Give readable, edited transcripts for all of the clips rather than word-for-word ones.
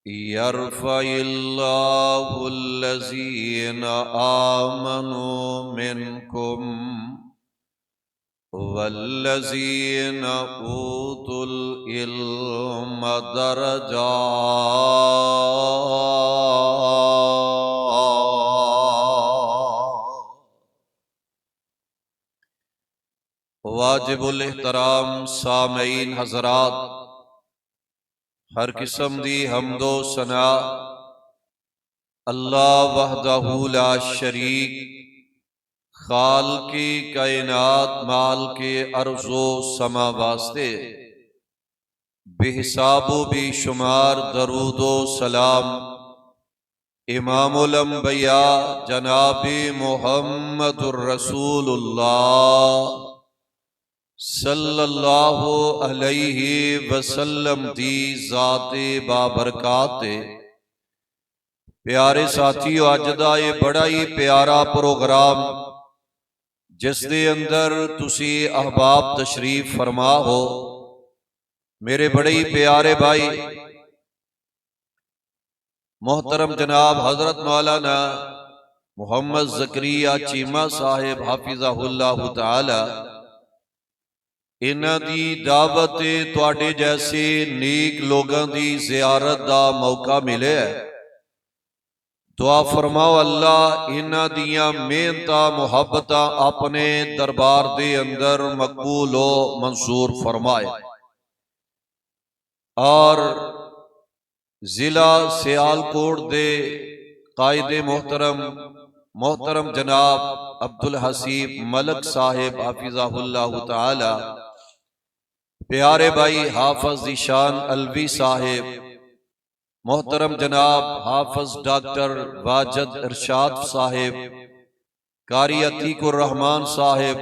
यरफ़इल्लाहुल्लज़ीना आमनू मिनकुम वल्लज़ीना ऊतुल इल्म दरजात। वाजिबुल एहतराम सामीन हज़रात, हर किस्म दी हम्दो सना अल्लाह वहदहू ला शरीक, खालिक़े कायनात मालिके अर्ज़ो समा वास्ते बेहिसाबो बेशुमार दरूदो सलाम इमामुल अंबिया जनाबे मुहम्मदुर रसूलुल्लाह सल्लल्लाहु अलैहि वसल्लम दी ज़ाते बाबरकात। प्यारे साथियों, अज दा ये बड़ा ही प्यारा प्रोग्राम जिस दे अंदर तुसी अहबाब तशरीफ फरमा हो, मेरे बड़े ही प्यारे भाई मोहतरम जनाब हजरत मौलाना मोहम्मद ज़करिया चीमा साहिब हाफिज़हुल्लाह ताला, इन्हां दी दावत तुहाडे जैसे नेक लोगों की ज़ियारत का मौका मिले है। दुआ फरमाओ अल्लाह इन्हां दियां मेहनतां मुहब्बतां अपने दरबार दे अंदर मकबूल हो मंसूर फरमाए। और जिला सियालकोट दे कायदे मोहतरम जनाब अब्दुल हसीब मलक साहिब हाफिज़हुल्लाह ताला, प्यारे भाई हाफिज ज़ीशान अलवी साहिब, मोहतरम जनाब हाफिज डॉक्टर वाजिद इरशाद साहिब, कारी अतीकुर रहमान साहिब,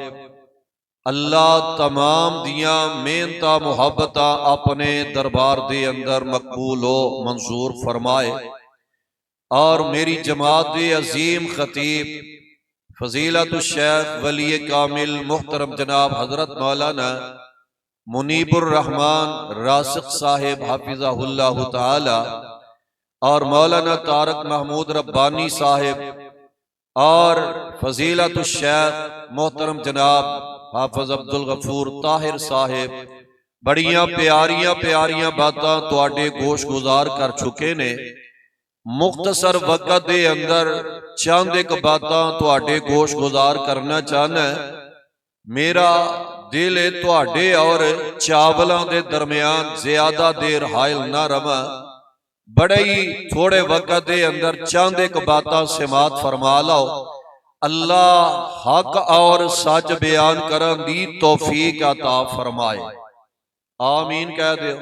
अल्लाह तमाम दियां मेहनतां मुहब्बतां अपने दरबार दे अंदर मकबूल हो मंजूर फरमाए। और मेरी जमात दे अजीम खतीब फजीलतुल शेख वली कामिल मोहतरम जनाब हजरत मौलाना मुनीबुर रहमान रासिक साहिब हाफिज़हुल्लाह ताला, और मौलाना तारक महमूद रब्बानी साहिब, और फजीलतुल शेख मोहतरम जनाब हाफिज अब्दुल गफूर ताहिर साहिब, बड़ियां प्यारियां प्यारियां बातां तुहाडे गोश गुजार कर चुके ने। मुख्तसर वक्त दे अंदर चंद एक बातां तुहाडे गोश गुजार करना चाहना। मेरा दिल है तुहाडे और चावलों के दरमियान ज्यादा देर हायल ना रवा, बड़े ही थोड़े वक्त के अंदर चंद एक बातां समात फरमा लो। अल्लाह हक और सच बयान करन दी तौफीक अता फरमाए, आमीन कह दो।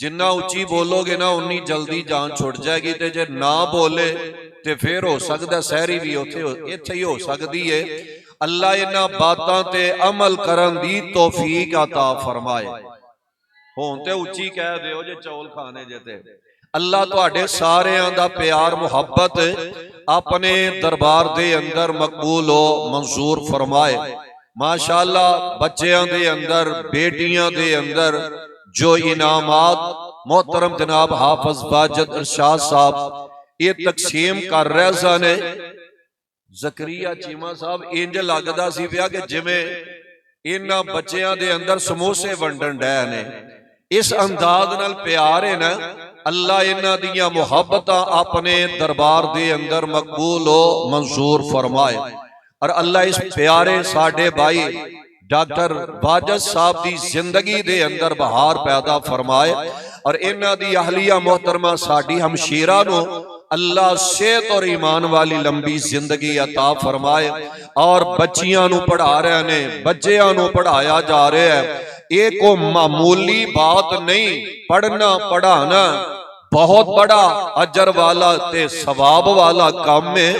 जिन्ना उच्ची बोलोगे ना उन्नी जल्दी जान छुट जाएगी, ते जे ना बोले ते फिर हो सकता सहरी भी इत्थे ही हो सकती है। अल्लाह इन्हां बातां ते अमल करन दी तौफीक अता फरमाए। हुण ते उच्ची कह दिओ जे चौल खाने जे ते अल्लाह तुहाडे सारियां दा प्यार मुहब्बत अपने दरबार दे अंदर मकबूल हो मंजूर फरमाए। माशाअल्लाह बच्चियां दे अंदर बेटियां दे अंदर जो इनामात मोहतरम जनाब हाफिज वाजिद इरशाद साहब ये तकसीम कर रहे सन, ज़करिया चीमा साहब इंज लगदा सी पिया कि जिवें इन्हां बच्चियां दे अंदर समोसे वंडन डे ने। इस अंदाज नाल प्यार है ना, अल्लाह इन्हां दियां मुहब्बतां अपने दरबार दे अंदर मकबूल हो मंजूर फरमाए। और अल्लाह इस प्यारे साडे भाई डॉक्टर वाजिद साहब दी जिंदगी दे अंदर बहार पैदा फरमाए। और इन्हां दी अहलिया मोहतरमा साडी हमशीरा नो अल्लाह सेहत और ईमान वाली लंबी जिंदगी अता फरमाए। और बच्चियां नू पढ़ा रहे ने, बच्चियां नू पढ़ाया जा रहा है। ये को मामूली बात नहीं, पढ़ना पढ़ाना बहुत बड़ा अजर वाला ते सवाब वाला काम है।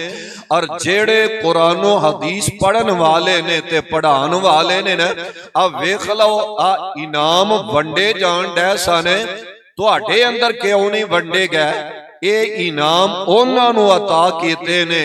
और जेड़े कुरानो हदीस पढ़न वाले ने ते पढ़ान वाले ने ना, अब वेख लो आ इनाम वंडे जान डै सने, तुहाडे अंदर क्यों नहीं वंडे गए? ये इनाम उन्हां नू अता कीते ने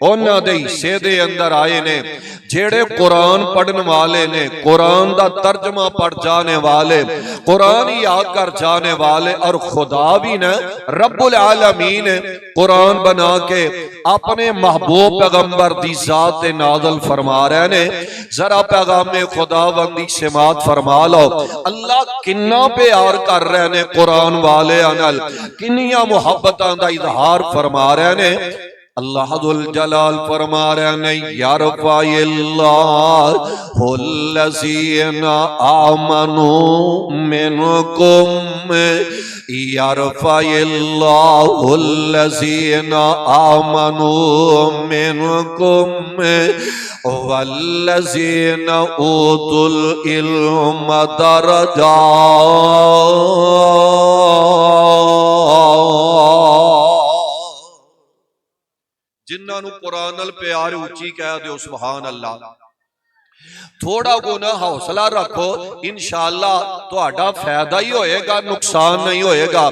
उन्हां दे हिस्से दे अंदर आए ने जेड़े कुरान पढ़न वाले ने, कुरान दा तर्जमा पढ़ जाने वाले, कुरान याद कर जाने वाले, और खुदा भी न रब्बुल आलमीन कुरान बना के अपने महबूब पैगंबर दी जात ते नाज़िल फरमा रहे ने। जरा पैगामे खुदावंदी समात फरमा लो, अल्लाह किन्ना प्यार कर रहे ने कुरान वाले नाल, किन्नियां मुहब्बतां दा इजहार फरमा रहे ने। अल्लाह दुल जलाल फरमा रहे ने, यरफ़ाइल्लाहुल्लज़ीना आमनू मिनकुम, यरफ़ाइल्लाहुल्लज़ीना आमनू मिनकुम वल्लज़ीना ऊतुल इल्म दरजात। जिन्हां नूं कुरान नाल प्यार उच्ची कह दिओ सुभान अल्लाह। थोड़ा गुना हौसला रखो, इंशाअल्लाह तुहाडा फायदा ही होएगा, नुकसान नहीं होएगा।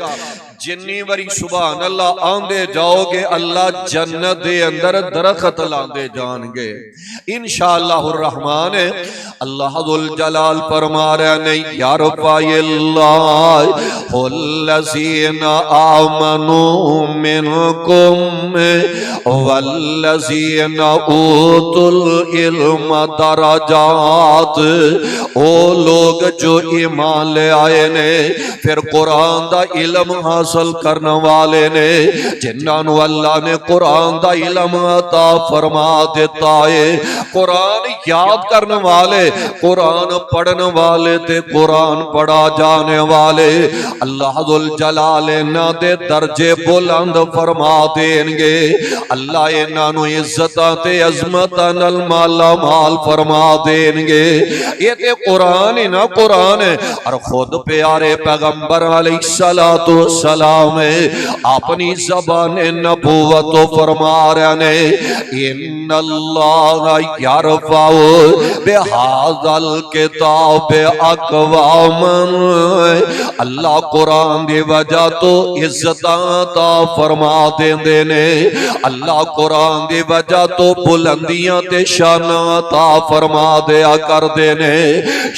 जिन्नी बारी सुभान अल्लाह आंदे जाओगे, अल्लाह जन्नत दे अंदर दरख्त लांदे जाणगे इंशाअल्लाहुर रहमान। अल्लाह दुल जलाल फरमा रहे ने, यरफ़ाइल्लाहुल्लज़ीना आमनू मिनकुम वल्लज़ीना ऊतुल इल्म दरजात। ओ लोग जो ईमान ले आए ने, फिर कुरान दा इल्म हासिल करने वाले ने, जिन्हां नूं अल्लाह ने कुरान दा इल्म अता फरमा दिता है। कुरान याद करने वाले, कुरान पढ़ने वाले ते कुरान पढ़ा जाने वाले, अल्लाह दुल जलाल इन्हां दे दर्जे बुलंद फरमा देंगे। अल्लाह इन्हां नूं इज्जतां ते अज़मतां नाल माला माल फरमा देंगे। ये ते कुरान है ना, कुरान है। और खुद प्यारे पैगंबर अलैहिस्सलातु वस्सलाम अपनी ज़बान नबूवत फरमा रहे ने, इन्नल्लाह यरफ़उ बिहाज़ल किताब अक़वामन। अल्लाह कुरान दी वजह तो इज्जतां ता फरमा देंदे ने, अल्लाह कुरान दी वजह तो बुलंदियां ते शानां ता फरमा दिया करदे ने।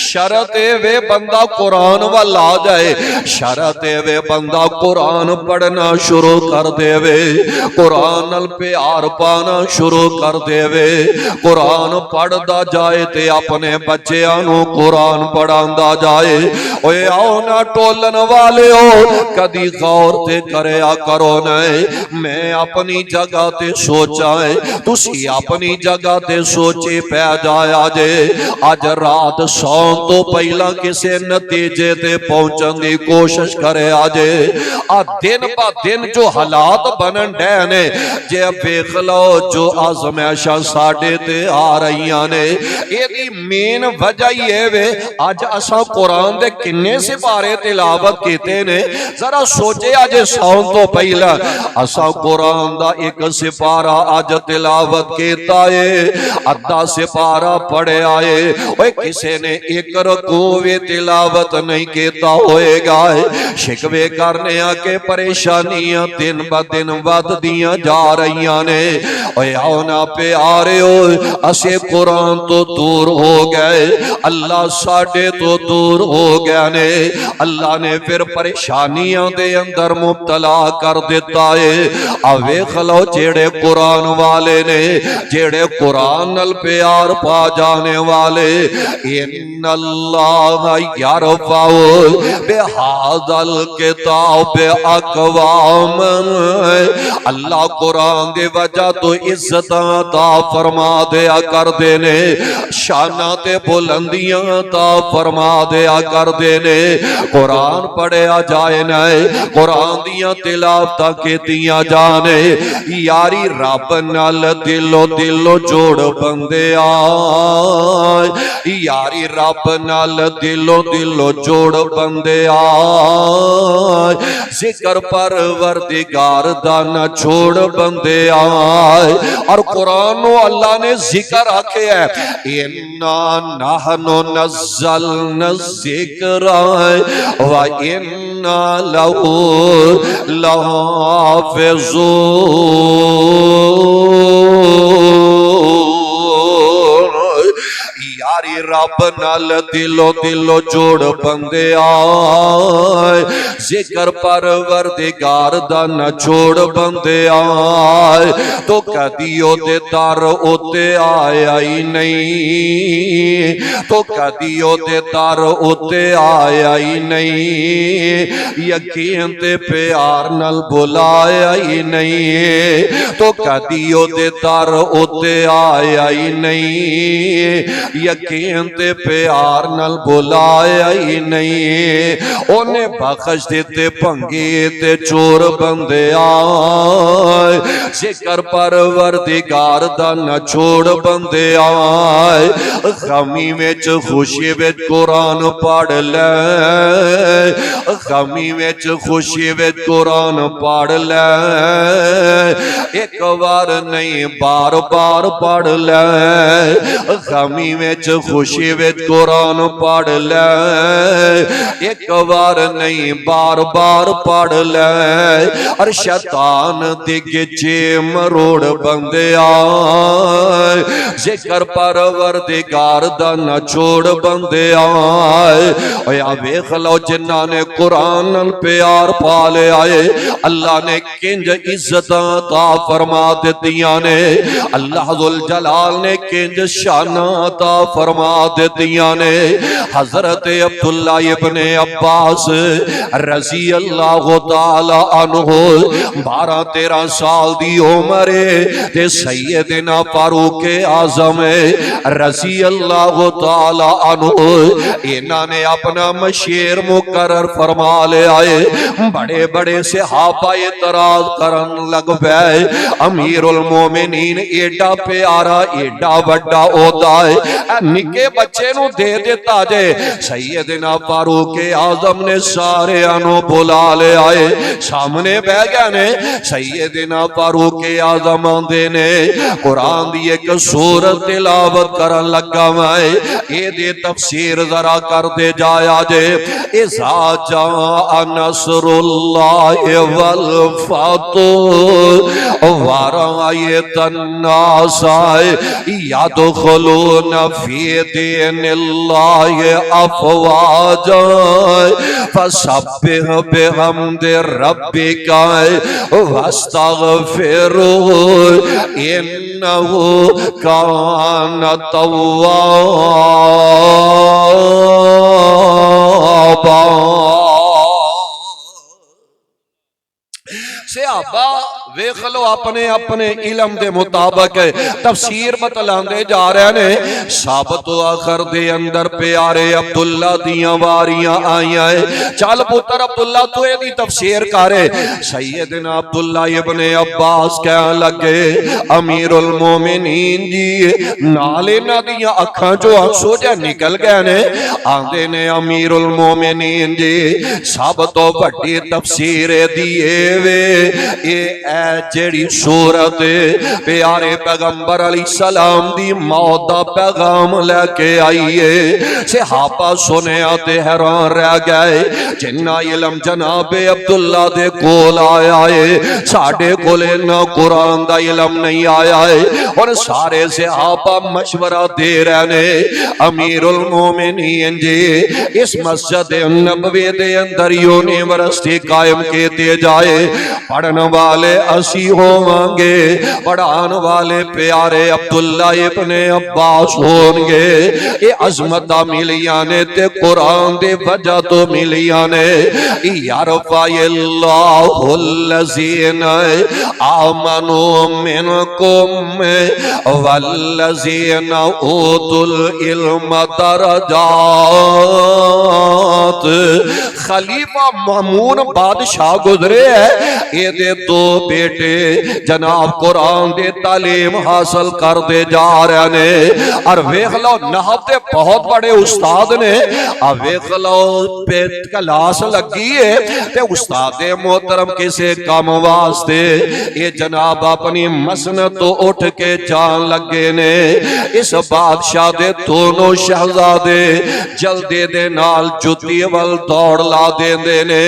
शरत वे बंदा कुरान वाल आ जाए, शरत वे बंदा कुरान पढ़ना शुरू कर देवे, कुरान नाल प्यार पाना शुरू कर देवे। कुरान पढ़दा जाए ते अपने बच्चों नूं कुरान पढ़ांदा जाए। ओए आओ ना टोलन वाले हो, कदी गौर ते करया करो न। मैं अपनी जगह ते सोचा है, तुसी अपनी जगह ते सोचे पै जाया जे। अज रात सौन तो पहला किसी नतीजे ते पहुंचने की कोशिश करे आजे। आ दिन ब दिन जो हालात बनन डे ने, जे वेख लो जो आजमाइशां साडे ते आ रही ने, एदी मेन वजह ये वे अज असां कुरान दे किन्ने सिपारे तिलावत कीते ने। जरा सोचे अज सौन तो पहला असां कुरान दा एक सिपारा अज तिलावत कीता है, अद्धा सिपारा पढ़िया है। ओए किसी ने एक रकू भी तिलावत नहीं कीता होएगा। शिकवे करने आके परेशानियां दिन ब दिन वधदियां जा रही ने। ओए आओ ना प्यारे हो, असे कुरान तो दूर हो गए, अल्लाह साडे तो दूर हो गया ने। अल्लाह ने फिर परेशानियां दे अंदर मुब्तला कर दिता है। आ वेख लो जेड़े कुरान वाले ने, जेड़े कुरान नाल प्यार पा जाने वाले, इन्नल्लाह यरफ़उ बिहाज़ल किताब अक़वामन। अल्लाह कुरान दे वजह तो इज्जतां ता फरमा दिया करदे ने, शाना ते बुलंदियां ता फरमा दिया करदे ने। कुरान पढ़िया जाए न, कुरान दियां तिलावतां कीतियां जाने, यारी रब नाल दिलो दिलो जोड़ बंदे आए, यारी रब नाल दिलो दिलो जोड़ बंदे आए। जिक्र परवरदिगार दा ना छोड़ बंदे आए। और कुरान नो अल्लाह ने जिक्र आखे है, इन्ना नहनु नज़्ज़लना ज़िक्रा व इन्ना लहू लहाफ़िज़ून। यारी रब नाल दिलो दिलो जोड़ बंदे आए, जिक्र परवरदिगार दा न छोड़ बंदे आए, तो कदी ओदे दर उत्ते आया ही नहीं, तो कदी ओदे दर उत्ते आया ही नहीं, यकीन ते प्यार नाल बुलाया ही नहीं, तो कदी ओदे दर उत्ते आया ही नहीं, यकीन ते प्यार नाल बुलाया ही नहीं। ओने बख्श दिते भंगे ते चोर बंदे आए, जिक्र परवरदिगार दा न छोड़ बंदे आए, गमी विच खुशी विच कुरान पढ़ ले, गमी विच खुशी विच कुरान पढ़ ले, एक बार नहीं बार बार पढ़ ले, गमी विच खुशी विच कुरान पढ़ ले, एक बार नहीं बार बार पढ़ ले, और शैतान दी गिचे मरोड़ बंदे आए, जिक्र परवरदिगार दा न छोड़ बंदे आए। ओया वेख लो जिन्ना ने कुरान नाल प्यार पा लिया है, अल्लाह ने किंज इज्जत अता फरमा दित्तियां ने, अल्लाह जुल जलाल ने किंज शाना अता फरमा दित्तियां ने। हजरत अब्दुल्ला इब्ने अब्बास रजी अल्लाह तआला अन्हु 12-13 साल दी उम्र ते सैयदना फारूक आजम रजी अल्लाह तआला अन्हु इन्हां ने अपना मशेर मुकर्रर फरमा लिया है। बड़े बड़े सहाबा इतराज करन लग पे, अमीरुल मोमिनीन एडा प्यारा एडा वड्डा ओहदा है, निके बच्चे नू दे दिता जे। सैयदना फारूक आजम ने सारे आनू बुला लिया है, सामने बह गए ने। सैयदना फारूक आजम आंदे ने कुरान दी एक सूरत तिलावत करन लगा मैं, ए दे तफसीर जरा कर दे जाया जे। इज़ा जा नसरुल्लाहि वल फतह वरायतन नास यदखुलूना फी दीनिल्लाहि अफ़वाजा फसब्बिह बिहम्दि रब्बिका वस्तगफिरहू इन्नहू कान तव्वाबा। सहाबा वेख लो अपने अपने इलम दे मुताबिक तफसीर बतलांदे जा रहे ने। सब तो आखिर दे अंदर प्यारे अब्दुल्ला दियां वारियां आईयां है। चल पुत्र अब्दुल्ला तू एदी तफसीर कर। सैयदना अब्दुल्ला इब्ने अब्बास कह लगे, अमीरुल मोमिनीन जी नाल इन्हां दियां अखां चों आंसू जे निकल गए ने। आंदे ने अमीरुल मोमिनीन जी सब तो वड्डी तफसीर दी वे ए जेड़ी सूरत प्यारे पैगंबर अलैहिस्सलाम दी मौत दा पैगाम लेके आई है। सहाबा सुनिया ते हैरान रह गए। जिन्ना इलम जनाबे अब्दुल्ला दे कोल आया है, साडे कोल इन्ना कुरान दा इलम नहीं आया है। और सारे सहाबा मशवरा दे रहे ने, अमीरुल मोमिनीन जी इस मस्जिद नबवी दे अंदर यूनिवर्सिटी कायम कीती जाए। पढ़न वाले असी होवांगे, पढ़ान वाले प्यारे अब्दुल्ला इब्ने अब्बास होंगे। ये अजमत मिलियां ने ते कुरान दे वजह तो मिलियां ने। यरफ़इल्लाहुल्लज़ीना आमनू मिनकुम वल्लज़ीना ऊतुल इल्म दरजात। खलीफा मामून बादशाह गुजरे है, ये दो बेटे जनाब कुरान दे तालीम हासिल कर दे जा रहे ने। और वेख लो नहव दे बहुत बड़े उस्ताद ने। और वेख लो क्लास लगी है ते उस्ताद मोहतरम किसे काम वास्ते ये जनाब अपनी मसनद तो उठ के जान लगे ने। इस बादशाह दे दोनों शहजादे जल्दी दे नाल जुती वल दौड़ ला देंदे ने।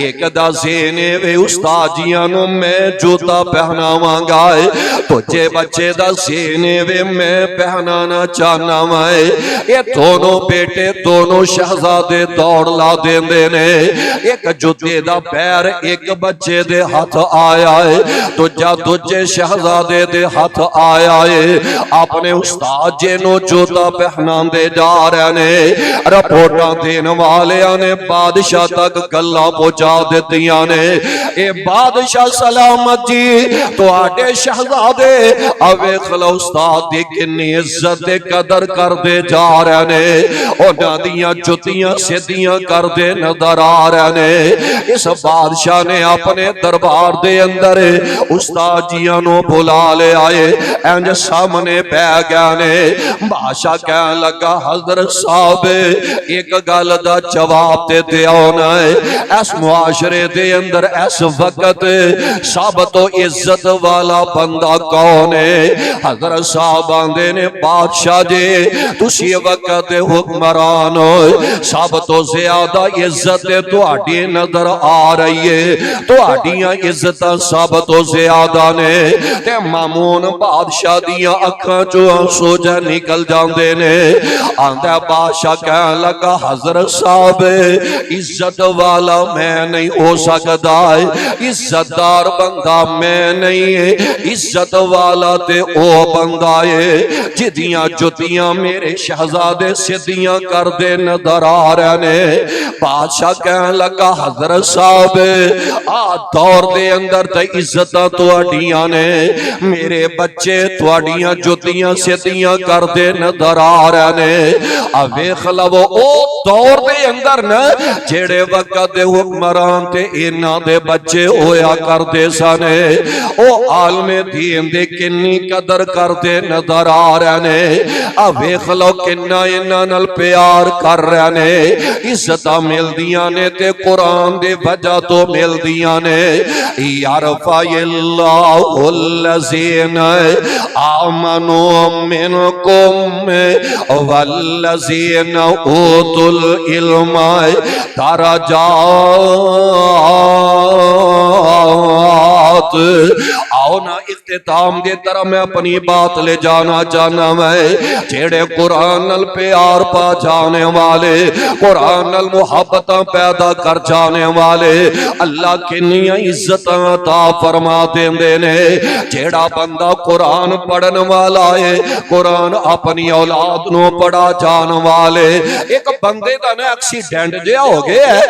एक दा ज़हन वे उस्ताद जियां नू मैं जूता पहनावांगा, तुझे बच्चे दा सीने वे मैं पहनाना चाहना वा। ये दोनों बेटे दोनों शहजादे दौड़ ला देंदे ने, एक जूते दा पैर एक बच्चे दे हाथ आया है, दूजा दूजे शहजादे दे हाथ आया है। अपने उस्ताद जी नू जूता पहनांदे जा रहे ने, रिपोर्टां देन वालियां ने बादशाह तक गल्लां पहुंचा दित्तियां ने। ए बादशाह सलामत जी तुहाडे शहजादे अवे खलो उस्ताद दी किन्नी इज्जत ते कदर करदे जा रहे ने, उन्हां दियां जुत्तियां सीधियां करदे नजर आ रहे ने। इस बादशाह ने अपने दरबार दे अंदर उस्ताद जियां नू बुला ले आए, इंज सामने पै गया ने। बादशाह कहन लगा हजरत साहब एक गल दा जवाब ते दिओ ना, इस मुआशरे दे अंदर इस वक्त सब तो इज्जत वाला बंदा कौन है? हजरत साहब आंदे ने बादशाह जी तुसी वक्त हुक्मरान हो, सब तो ज्यादा इज्जत तुहाडी नजर आ रही है, तुहाडियां इज्जतां सब तो ज्यादा ने। ते मामून बादशाह दियां अखां चों आंसू जा निकल जांदे ने। आंदा बादशाह कहन लगा हजरत साहब इज्जत वाला मैं नहीं हो सकता, इज्जतदार बंदा मैं नहीं है, इज्जत वाला ते ओ बंदा है जिदियां जुतियां मेरे शहजादे सीधियां कर दे नजर आ रहे ने। बादशाह कहन लगा हजरत साहब आ दौर दे अंदर ते इज्जतां तुहाडियां ने, मेरे बच्चे तुहाडियां जुतियां सीधियां कर दे नजर आ रहे ने। आ वेख लवो ओ दौर दे अंदर न जेड़े वक्त दे हुक्मरान ते इन्हां दे बच्चे होया करदे सन, ओ आलमे दीन दे किन्नी कदर करदे नजर आ रहे ने। आ वेख लो किन्ना इन्हां नाल प्यार कर रहे ने, इज्जतां मिलदियां ने ते कुरान दे वजह तो मिलदियां ने। यारफ़इल्लाहुल लज़ीना आमनू मिनकुम वल्लज़ीना ऊतुल इल्मा दरजात। आओ ना इख्तिताम की तरह मैं अपनी बात ले जाना चाहना मैं। जेड़े कुरान नाल प्यार पा जाने वाले, कुरान नाल मुहब्बत पैदा कर जाने वाले, अल्लाह किन्नियां इज्जतां अता फरमा देंदे ने। जेड़ा बंदा कुरान पढ़न वाला है, कुरान अपनी औलाद नू पढ़ा जान वाले। एक बंदे दा ना एक्सीडेंट जिहा हो गया है,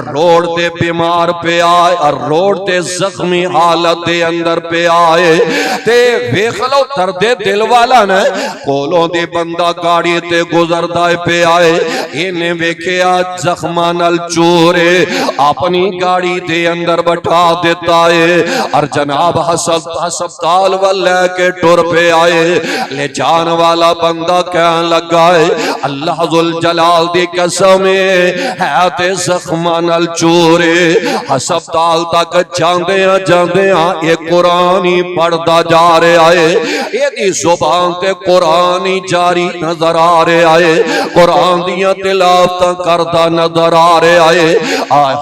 रोड ते बीमार पिया, रोड ते जख्मी हालत दे अंदर पिया है, ते वेख लो दर्दे दिल वाला ना कोलों दी बंदा गाड़ी ते गुजरदा पिया है, इन्हें वेखिया जख्मां नाल चोरे अपनी गाड़ी दे अंदर बैठा देता है और जनाब हस्पताल वाल लेके टुर पे आए। ले जान वाला बंदा कहन लगा है अल्लाह जुल जलाल दी कसम है ते जख्मां नाल चोरे। हस्पताल तक जांदे ये कुरान ही पढ़दा जा रहा है, एदी जुबान ते कुरान ही जारी नजर आ रहा है, कुरान दियां तिलावतां करदा नजर आ रहा है।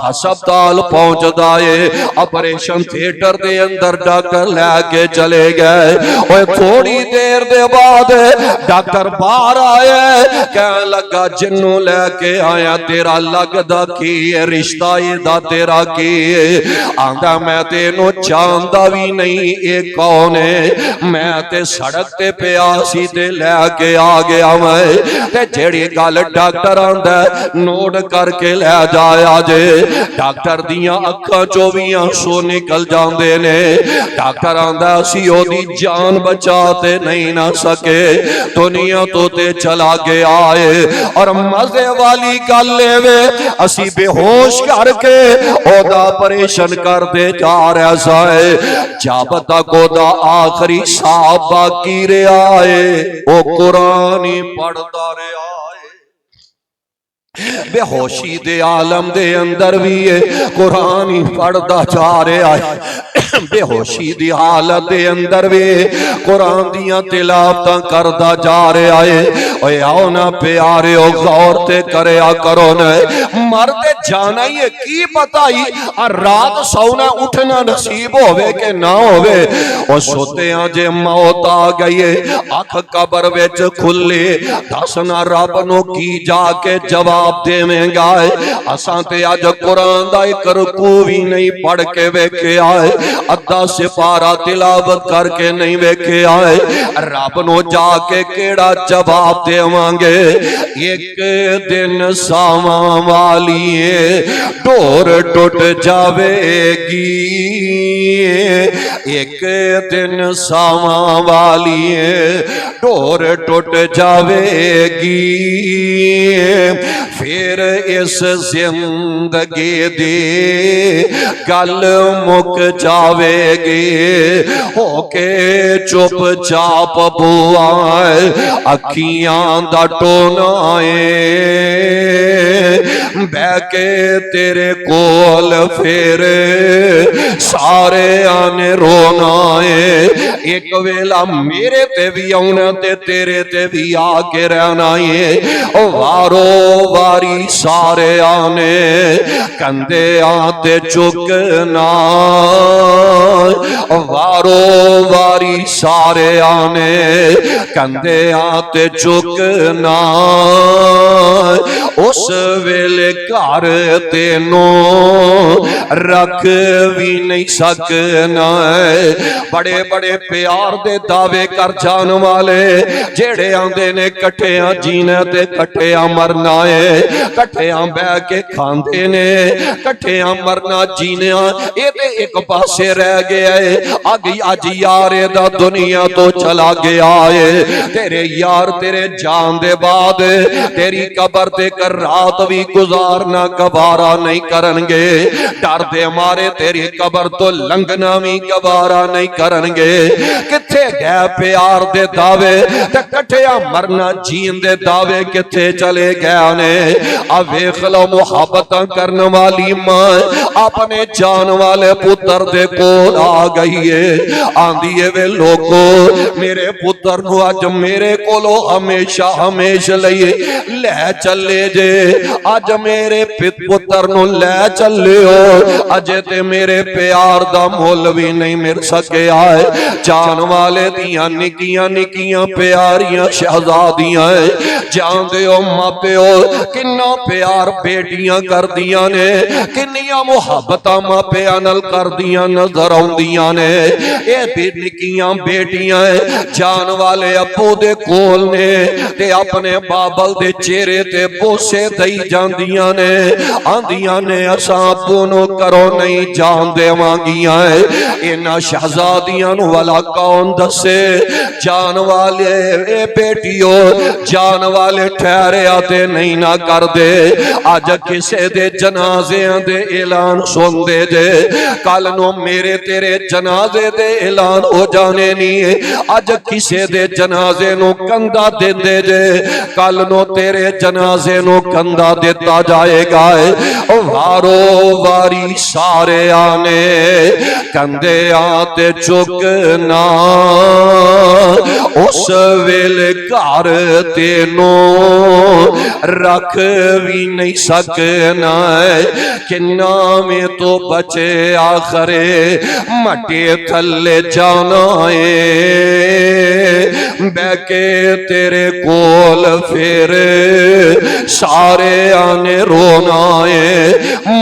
हस्पताल पहुंचदा है, ऑपरेशन थिएटर दे अंदर डॉक्टर लैके चले गए। और थोड़ी देर दे बाद डॉक्टर बाहर आया, कहन लगा जिन्नू लैके आया तेरा लगदा की है, रिश्ता इहदा तेरा की है? आंदा मैं तेनू जानदा भी नहीं ये कौन है, मैं ते सड़क ते पिया सी ते लैके आ गया मैं। ते जेड़ी गल डॉक्टर आंदा नोट करके लै जाया जे। डॉक्टर दियां अखां चों भी आंसू निकल जांदे ने। डॉक्टर आंदा असी ओदी जान बचा ते नहीं ना सके, दुनिया तो ते चला गया है। और मजे वाली गल वे असी बेहोश करके ओदा ऑपरेशन कर दे जा रहा है, जब तक ओदा आखिरी साह बाकी रहा है वो कुरान ही पढ़ता रहा है। बेहोशी दे आलम दे अंदर भी कुरान ही पढ़ता जा रहा है। बेहोशी दी हालत दे अंदर वे कुरान दियां तिलावतां करदा जा रहा है। ओए आओ ना प्यारिओ गौर ते करया करो न मरते जाना ही है की पता ही रात सौना उठना नसीब होवे के ना होवे। ओ सोतियां जे मौत आ गई है अख कबर विच खुली दसना रब नु की जाके जवाब देवेंगा। असां ते अज कुरान दा एक रुकू भी नहीं पढ़ के वेखिया है अद्धा सिपारा तिलावत करके नहीं वेखिया है। रब नु जाके केड़ा जवाब देवांगे। एक दिन सावा वाली डोर टुट जावेगी एक दिन सावा वाली डोर टुट जावेगी फिर इस जिंदगी दी गल मुक जावेगी। होके चुप चाप बुआ अखियां दा टोनाए बह के तेरे कोल फिर सारे आने रोना है। एक वेला मेरे ते भी आना ते तेरे ते भी आके रहना है। ओ वारो वारी सारे आने कंधे आते चुकना वारो वारी सारे आने कंधे आते चुकना। उस वेले घर तेनों रख भी नहीं सकना। बड़े बड़े प्यार दे दावे कर जान वाले जेड़े आंदे ने कट्ठियां जीना ते कट्ठियां मरना है कट्ठियां बह के खांदे ने कट्ठियां मरना जीना ये ते एक पासे रह गया है। अज यार दा दुनिया तो चला गया है। तेरे यार तेरे जान दे बाद तेरी कबर ते कर रात भी गुजारना गवारा नहीं करनगे। डर दे मारे तेरी कबर तो लंघना भी गवारा नहीं करनगे। किथे गए प्यार दे दावे ते कट्ठियां मरना जीन दे दावे किथे चले गए ने। आ वेख लो मुहब्बत करने वाली मां अपने जान वाले पुत्र दे कोल आ गई है। आंदी है वे लोगो मेरे पुत्र नु अज मेरे कोलो हमेशा हमेशा लइए ले चले जे। अज मेरे पुत्र नु ले चलियो अजे ते मेरे प्यार दा मुल भी नहीं मिल सकिया है। जान वाले दियां निकियां निकियां प्यारियां शहजादियां जानदे हो मापिओ किन्ना प्यार बेटियां करदियां ने किन्नियां मुहब्बतां मापियां नाल करदियां नजर आउंदियां ने। ये भी निकियां बेटियां जान वाले अप्पू दे कोल ने ते अपने बाबल दे चेहरे ते बोसे दई जांदियां ने आंदियां ने असां अप्पू नु करो नहीं जान देवांगियां। इन्हां शहजादियां नु वाला कौन दसे। जान वाले ए बेटियो जान वाले ठहरिया ते नहीं ना कर दे। अज किसे दे जनाज़ियां दे ऐलान सुनदे जे कल नु मेरे तेरे जनाजे दे ऐलान हो जाने नहीं। अज किसे दे जनाजे नु कंधा देंदे जे कल नु तेरे जनाजे नु कंधा दिता जाएगा। वारो वारी सारे आने कंधे आते चुकना उस वेले घर तेनों रख भी नहीं सकना। किन्ना में तो बचे आखरे मटे थले जाना बह के तेरे कोल फिर सारे आने रोना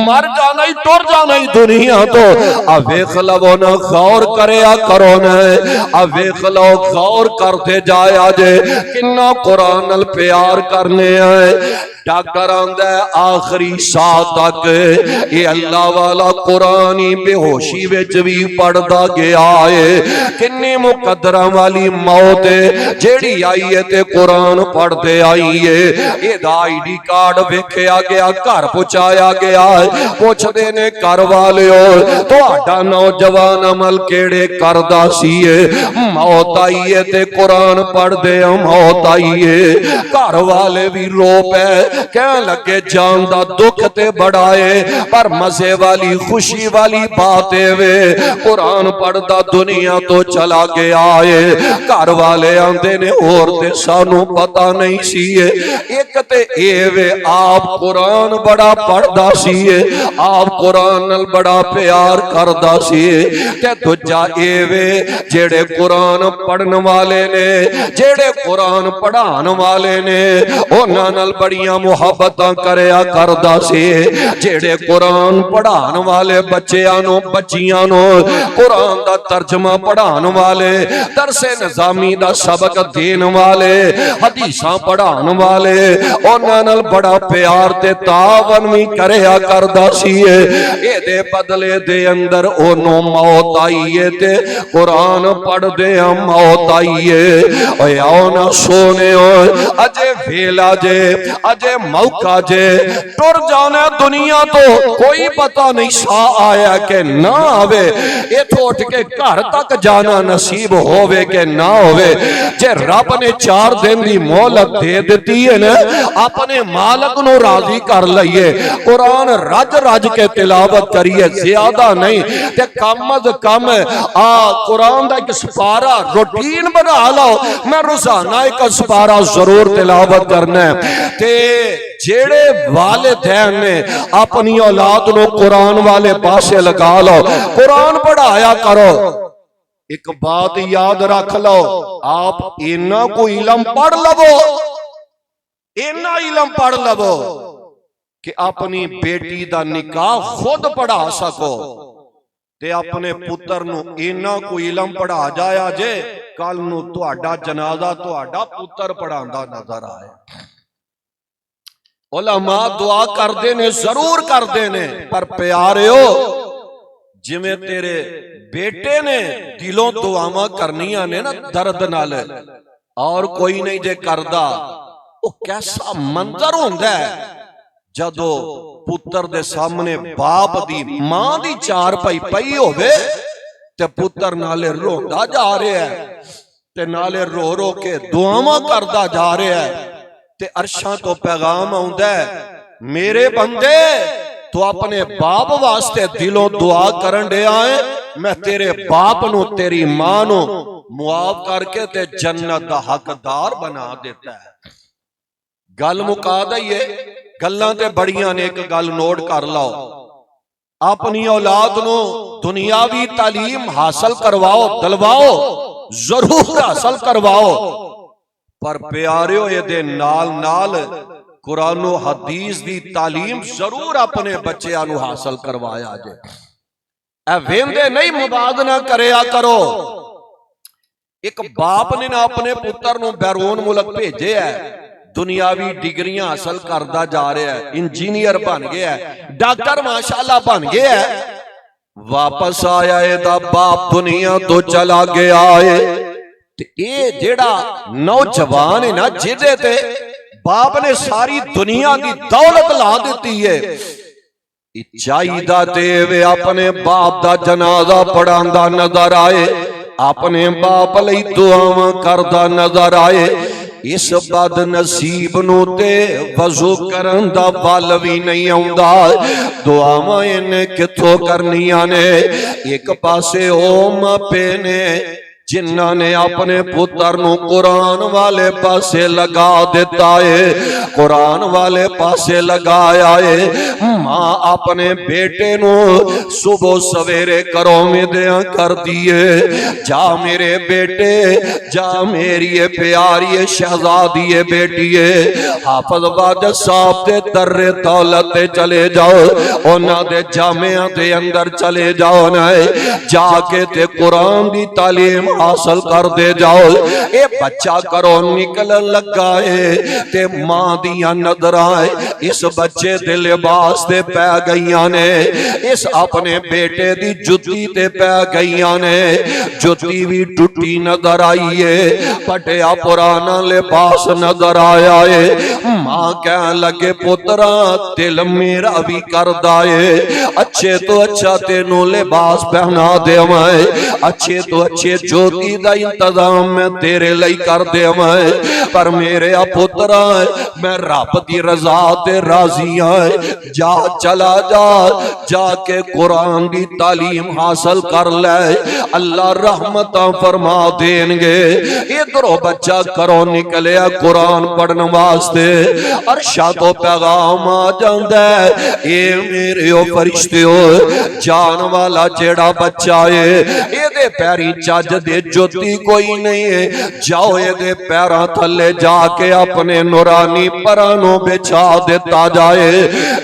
मर जाना ही टुर जाना ही दुनिया तो। अब वेख लवो ना गौर करया करो न। अब वेख लो गौर करते जाया जे किन्ना कुरान नाल प्यार करने आए। डॉक्टर आंदा आखिरी साह तक ये अल्लाह वाला कुरान ही बेहोशी विच भी पढ़दा गया है। किन्नी मुकद्दरा वाली मौत जेड़ी आई है ते कुरान पढ़ते आई है। एदा आईडी कार्ड वेखिया गया घर पहुंचाया गया। पुछदे ने घर वालिओ तुहाडा नौजवान अमल केड़े करदा सी। सी मौत आई है ते कुरान पढ़दे मौत आई है। घर वाले भी रो पे कह लगे जान दा दुख ते बड़ा है, पर मजे वाली खुशी वाली बात है वे कुरान पढ़दा दुनिया तो चला गया है। घर वाले आंदे ने और ते सानू पता नहीं सी एक ते ए वे आप कुरान बड़ा पढ़दा सी, आप कुरान नाल बड़ा प्यार करदा सी, ते दूजा ए वे जेड़े कुरान पढ़न वाले ने, जेड़े कुरान पढ़ान वाले ने उन्हां नाल बड़ियां मुहब्बतां करया करदा सी। जेड़े कुरान पढ़ान वाले बच्चियां नु बच्चियां नु कुरान दा तर्जमा पढ़ान वाले, दरसे निजामी दा सबक देन वाले, हदीसां पढ़ान वाले उन्हां नाल बड़ा प्यार ते तावन भी करया करदा सी। एदे बदले दे अंदर ओनू मौत आई है ते कुरान पढ़दे मौत आई है। ओए आओ ना सोने अजे वेला जे अजे मौका जे टुर जाना दुनिया तो कोई पता नहीं सा आया के ना आवे, इथों उठ के घर तक जाना नसीब होवे के ना होवे। जे रब ने 4 दिन की मोहलत दे दी है ना, अपने मालक नु राजी कर लईए, कुरान रज रज के तिलावत करिए, ज्यादा नहीं ते कम अज कम कुरान दा एक सपारा रूटीन बना लो, मैं रोजाना एक सपारा जरूर तिलावत करना है। ते जेड़े वालिदैन ने अपनी औलाद नु कुरान वाले पासे लगा लो, कुरान पढ़ाया करो। एक बात याद रख लो, आप इन्ना को इलम पढ़ लवो, इन्ना इलम पढ़ लवो कि अपनी बेटी दा निकाह खुद पढ़ा सको, ते अपने पुत्र नु इन्ना को इलम पढ़ा जाया जे कल नु तुहाडा जनाजा तुहाडा पुत्र पढ़ांदा नजर आए। उलमा दुआ करते ने, जरूर करते ने, पर प्यारियो जिवें तेरे बेटे ने दिलों दुआवां करनियां ने ना दर्द नाल, और कोई नहीं जे करदा, वो कैसा मंजर होंदा है जदों पुत्र दे सामने बाप दी मां दी चार पाई पई होवे ते पुत्र नाले रोंदा जा रहा है, ते नाले रो रो के दुआवां करदा जा रहा है, ते अरशां तो पैगाम आउंदा है, मेरे बंदे तू अपने बाप वास्ते दिलों दुआ करन दिया है, मैं तेरे बाप नु तेरी मां नु मुआफ करके ते जन्नत दा हकदार बना देता है। गल मुका दईए, गल्लां ते बड़ियां ने, एक गल नोट कर लो, अपनी औलाद नु दुनियावी तालीम हासिल करवाओ, दिलवाओ, जरूर हासिल करवाओ, पर प्यारियो ये नाल नाल कुरानो हदीस दी तालीम जरूर अपने बच्चों नू हासिल करवाया जे। वेंदे नहीं मुबादना करया करो। एक बाप ने ना अपने पुत्र नू बैरून मुल्क भेजे है, दुनियावी डिग्रियां हासिल करता जा रहा है, इंजीनियर बन गया है, डॉक्टर माशाअल्लाह बन गया है, वापस आया है दा बाप दुनिया तो चला गया है। ये जेड़ा नौजवान है ना, जिदे ते बाप ने सारी दुनिया की दौलत ला दी है, चाहिदा ते वे अपने बाप दा जनाजा पढ़ांदा नजर आए, अपने बाप लई दुआवां करदा नजर आए। इस बद नसीब नू ते वजू करन दा बल भी नहीं आउंदा, दुआवां इन्ने किथों करनियां ने। एक पासे ओ मापे ने जिन्हां ने अपने पुत्र नू कुरान वाले पासे लगा दिता है, कुरान वाले पासे लगाया है। मां अपने बेटे नू सुबह सवेरे घरों विदियां कर दिए, जा मेरे बेटे जा, मेरी प्यारी शहजादी बेटी हाफिज वाजिद साहब दे दर्रे दौलत चले जाओ, उन्हां दे जामिया दे अंदर चले जाओ ना, जाके ते कुरान दी तालीम हासिल कर दे जाओ। ये बच्चा करो निकल लगा है ते मां दियां नजरां इस बच्चे दे लिबास ते पै गईयां ने, इस अपने बेटे दी जुत्ती ते पै गईयां ने। जुत्ती भी टुटी नजर आई है, फटिया पुराना लिबास नजर आया है। मां कह लगे पुत्रा दिल मेरा भी करदा है अच्छे तो अच्छा तेनू लिबास पहना देवां, अच्छे तो अच्छे ज्योति दा इंतजाम मैं तेरे लिए कर देवां। पर मेरे पुत्रा मैं रब दी रजा ते राजी हां। जा चला जा, जाके कुरान दी तालीम हासिल कर ले, अल्लाह रहमत फरमा देंगे। इधरों बच्चा करो निकलिया कुरान पढ़ने वास्ते, अरशा तो पैगाम आ जांदा है ए मेरे ओ फरिश्तियो जान वाला जेड़ा बच्चा है एदे पैरी चज दे ज्योति कोई नहीं है, जाओ एदे पैरां थल्ले जाके अपने नूरानी परां नूं बिछा दिता जाए।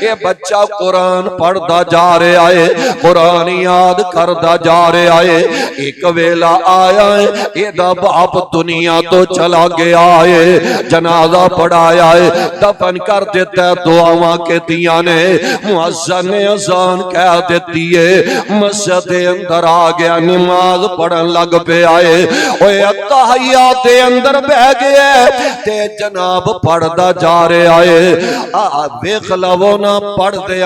ये बच्चा कुरान पढ़दा जा रहा है, कुरान याद करदा जा रहा है। एक वेला आया है एदा बाप दुनिया तो चला गया है, जनाजा पढ़ाया है, दफन कर देता है, दुआवां कीतियां ने, मुअज्जिन ने अजान कह देती है, मस्जिद दे अंदर आ गया, नमाज पढ़न लग पिया है। ओए अत्तहियात दे अंदर बह गया ते जनाब पढ़दा जा रहा है। आ वेख लवो ना पढ़दे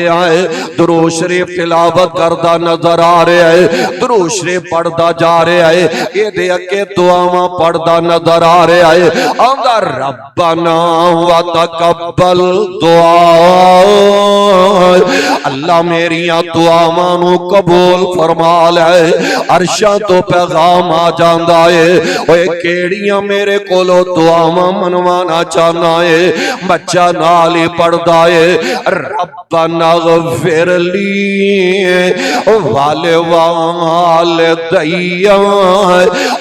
आए दुरूद शरीफ तिलावत करदा नजर आ रहा है, दुरूद शरीफ पढ़दा जा रहा है, एदे अगे दुआवां पढ़दा नजर आ रहा है। आंदा रब्बना व तकब्बल दुआ, अल्लाह मेरिया दुआवां नू कबूल फरमा ले। अरशा तो पैगाम आ जांदा है, ओए केड़ियां मेरे कोलों दुआवां मनवाना चाहना है। बच्चा नाल ही पढ़दा है, रब्बना गफिर ली वाले वालिदैया,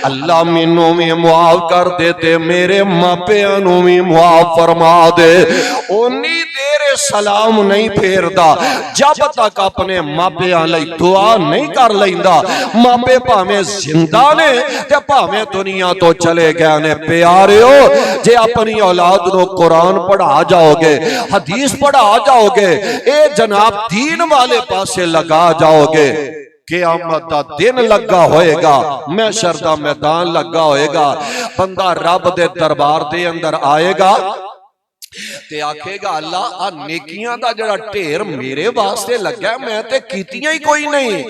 अल्लाह मैनू भी मुआफ कर दे ते मेरे मापियां नू भी मुआफ फरमा दे। ओनी देर सलाम नहीं फेरदा जब तक अपने मापियां लई दुआ नहीं कर लैंदा। मापे भावें जिंदा ने ते भावें दुनिया तो चले गए ने। प्यारिओ जे अपनी औलाद नू कुरान पढ़ा जाओगे, हदीस पढ़ा जाओगे, ए जनाब दीन वाले पासे लगा जाओगे, क़यामत दा दिन लगा होएगा, महशर दा मैदान लगा होएगा। बंदा रब दे दरबार दे अंदर आएगा ते आखेगा अल्लाह आ नेकियां दा जड़ा ढेर मेरे वास्ते लगा मैं ते कीतियां ही कोई नहीं।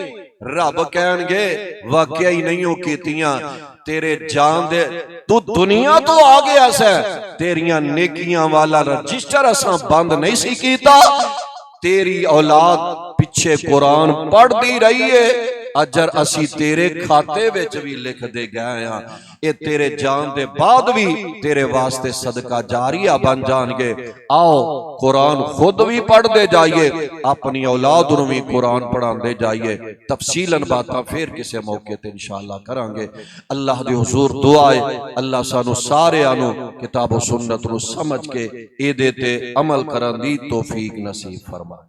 रब कहणगे वाकया ही नहीं हो कीतियां, तेरे जान दे तू दुनिया तो आ गया सै, तेरियां नेकियां वाला रजिस्टर असां बंद नहीं सी कीता। तेरी औलाद पिछे कुरान पढ़ती रही है, अजर असी तेरे खाते विच भी लिख दे गए हां। ये तेरे जान दे बाद भी तेरे वास्ते सदका जारिया बन जाएंगे। आओ कुरान खुद भी पढ़ते जाइए, अपनी औलाद नूं भी कुरान पढ़ाते जाइए। तफसीलन बातां फिर किसी मौके ते इंशाअल्लाह करांगे। अल्लाह दे हुजूर दुआ है अल्लाह सानू सारियां नूं किताब व सुन्नत नूं समझ के इहदे ते अमल करन दी तौफीक नसीब फरमाए।